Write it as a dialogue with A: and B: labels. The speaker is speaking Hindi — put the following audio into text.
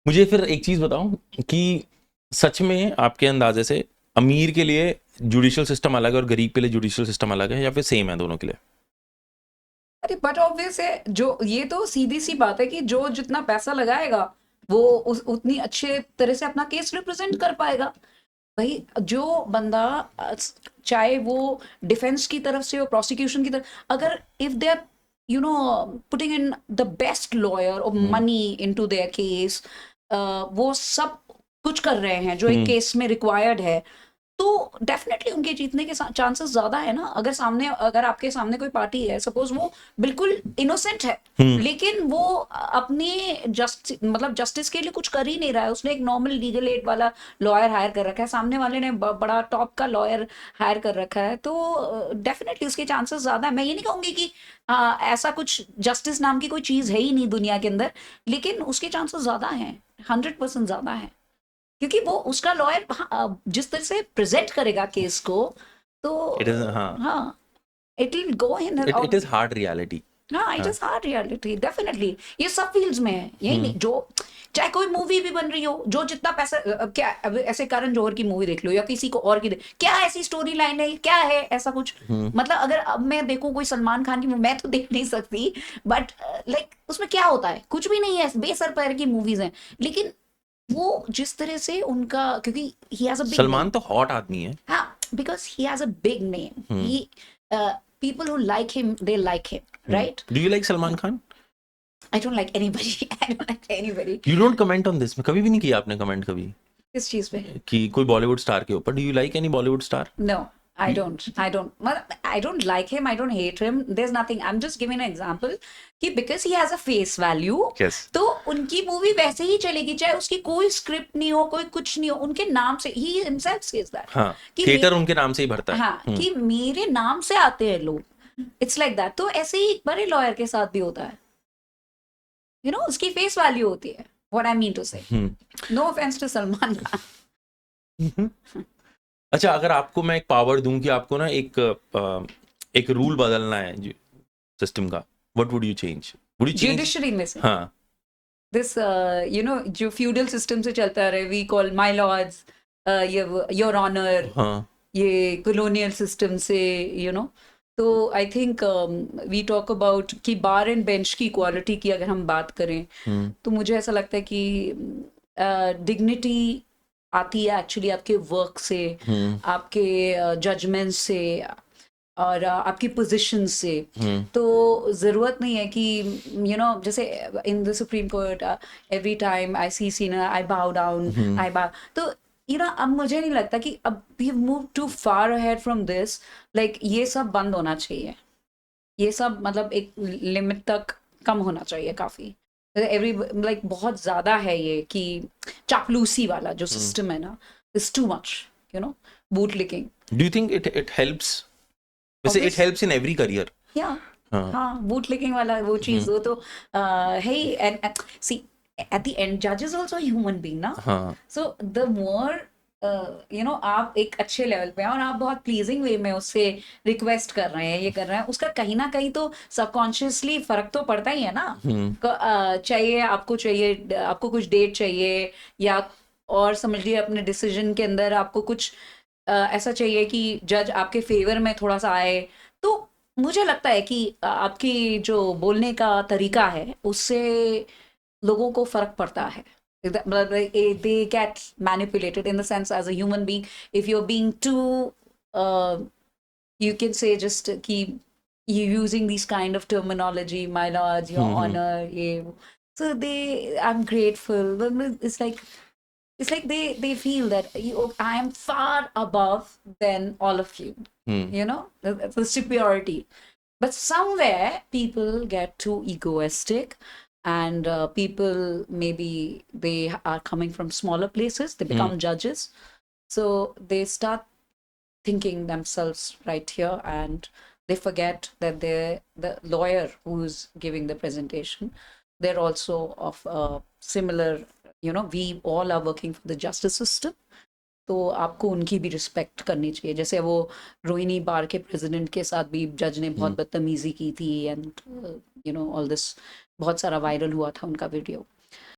A: मुझे फिर एक चीज बताओ कि सच में आपके अंदाजे से अमीर के लिए जुडिशियल सिस्टम अलग है और गरीब के लिए जुडिशियल सिस्टम अलग है, या फिर सेम है दोनों के लिए?
B: अरे बट ऑब्वियस है, जो ये तो सीधी सी बात है कि जो जितना पैसा लगाएगा वो उतनी अच्छे तरह से अपना केस रिप्रेजेंट कर पाएगा। भाई जो बंदा चाहे वो डिफेंस की तरफ से हो, प्रोसिक्यूशन की तरफ, अगर if they are putting in the best lawyer और
A: hmm.
B: Money into their case, वो सब कुछ कर रहे हैं जो एक
A: हम्म।
B: केस में रिक्वायर्ड है, तो डेफिनेटली उनके जीतने के चांसेस ज्यादा है ना। अगर आपके सामने कोई पार्टी है, सपोज वो बिल्कुल इनोसेंट है,
A: हम्म।
B: लेकिन वो अपने जस्टिस के लिए कुछ कर ही नहीं रहा है, उसने एक नॉर्मल लीगल एड वाला लॉयर हायर कर रखा है, सामने वाले ने बड़ा टॉप का लॉयर हायर कर रखा है, तो डेफिनेटली उसके चांसेस ज्यादा है। मैं ये नहीं कहूंगी कि ऐसा कुछ जस्टिस नाम की कोई चीज है ही नहीं दुनिया के अंदर, लेकिन उसके चांसेस ज्यादा हैं, 100% ज्यादा है, क्योंकि वो उसका लॉयर जिस तरह से प्रेजेंट करेगा केस को, तो
A: इट इज, हाँ,
B: हाँ, it will go in.
A: It is hard reality.
B: हाँ, इट
A: हाँ।
B: Is hard reality, definitely. ये सब फील्ड्स में है, यही
A: हम्म।
B: नहीं, जो चाहे कोई मूवी भी बन रही हो, जो जितना पैसा क्या अब ऐसे करण जौहर की मूवी देख लो या किसी को और की क्या ऐसी स्टोरी लाइन है, क्या है ऐसा कुछ,
A: हम्म।
B: मतलब अगर अब मैं देखूं कोई सलमान खान की, मैं तो देख नहीं सकती, बट लाइक उसमें क्या होता है, कुछ भी नहीं है, बेसर पैर की मूवीज हैं, लेकिन वो जिस तरह से उनका, क्योंकि he has a big
A: Salman
B: name.
A: तो हॉट आदमी है।
B: हाँ, because he has a big name,
A: hmm.
B: He people who like him, they like him, right?
A: Do you like Salman Khan?
B: I don't like anybody. I don't like anybody.
A: You don't comment on this? में कभी भी नहीं किया आपने कमेंट कभी
B: किस चीज पे?
A: कि कोई बॉलीवुड स्टार के ऊपर? Do you like any Bollywood star?
B: No, I don't. I don't. I don't like him. I don't hate him. There's nothing. I'm just giving an example कि because he has a face value,
A: yes.
B: तो उनकी मूवी वैसे ही चलेगी, चाहे उसकी कोई स्क्रिप्ट नहीं हो, कोई कुछ नहीं हो, उनके नाम से ही himself says that
A: हाँ,
B: कि
A: थिएटर उनके नाम से ही भरता है।
B: हाँ, कि मेरे नाम से आते हैं लोग, इट्स लाइक दैट। तो ऐसे ही एक बड़े लॉयर के साथ भी होता है, उसकी फेस वैल्यू होती है, what I mean to say. No offence to Salman Khan.
A: अच्छा, अगर आपको मैं एक पावर दूं कि आपको ना एक रूल बदलना है सिस्टम का, what would you change? Would you change?
B: Judiciary में से
A: हाँ।
B: दिस जो फ्यूडल सिस्टम से चलता रहे, we call my lords, your honour,
A: हाँ।
B: ये कॉलोनियल सिस्टम से, तो I think we talk about कि बार एंड बेंच की क्वालिटी की अगर हम बात करें, तो मुझे ऐसा लगता है कि डिग्निटी आती है एक्चुअली आपके वर्क से, आपके जजमेंट से, और आपकी पोजीशन से। तो ज़रूरत नहीं है कि जैसे in the supreme court every time I see senior I bow down, आई बाउ, तो अब मुझे नहीं लगता कि अब we move too far ahead from this, like ये सब बंद होना चाहिए, ये सब मतलब एक लिमिट तक कम होना चाहिए काफ़ी। एवरी लाइक बहुत ज़्यादा है ये कि चापलूसी वाला जो सिस्टम है ना, is too much, boot licking.
A: Do you think it helps? वैसे it helps in every career.
B: या
A: हाँ।
B: हाँ, बूट लिकिंग वाला वो चीज़, वो तो है ही। And see, at the end जज इज ऑल्सो ह्यूमन बीइंग ना,
A: हाँ।
B: सो द मोर आप एक अच्छे लेवल पे हैं और आप बहुत प्लीजिंग वे में उससे रिक्वेस्ट कर रहे हैं, ये कर रहे हैं, उसका कहीं ना कहीं तो सबकॉन्शियसली फर्क तो पड़ता ही है ना। चाहिए आपको कुछ डेट चाहिए, या और समझ लिए अपने डिसीजन के अंदर आपको कुछ ऐसा चाहिए कि जज आपके फेवर में थोड़ा सा आए, तो मुझे लगता है कि आपकी जो बोलने का तरीका है उससे लोगों को फर्क पड़ता है। They get manipulated in the sense, as a human being, if you're being too you can say just keep you using these kind of terminology, my lord, your honor, so I'm grateful, it's like they feel that I am far above than all of you, the superiority. But somewhere people get too egoistic, and people, maybe they are coming from smaller places, they become judges, so they start thinking themselves right here, and they forget that they're the lawyer who's giving the presentation, they're also of similar, we all are working for the justice system, तो आपको उनकी भी रिस्पेक्ट करनी चाहिए। जैसे वो रोहिणी बार के प्रेसिडेंट के साथ भी जज ने बहुत बदतमीजी की थी, एंड ऑल दिस, बहुत सारा वायरल हुआ था उनका वीडियो।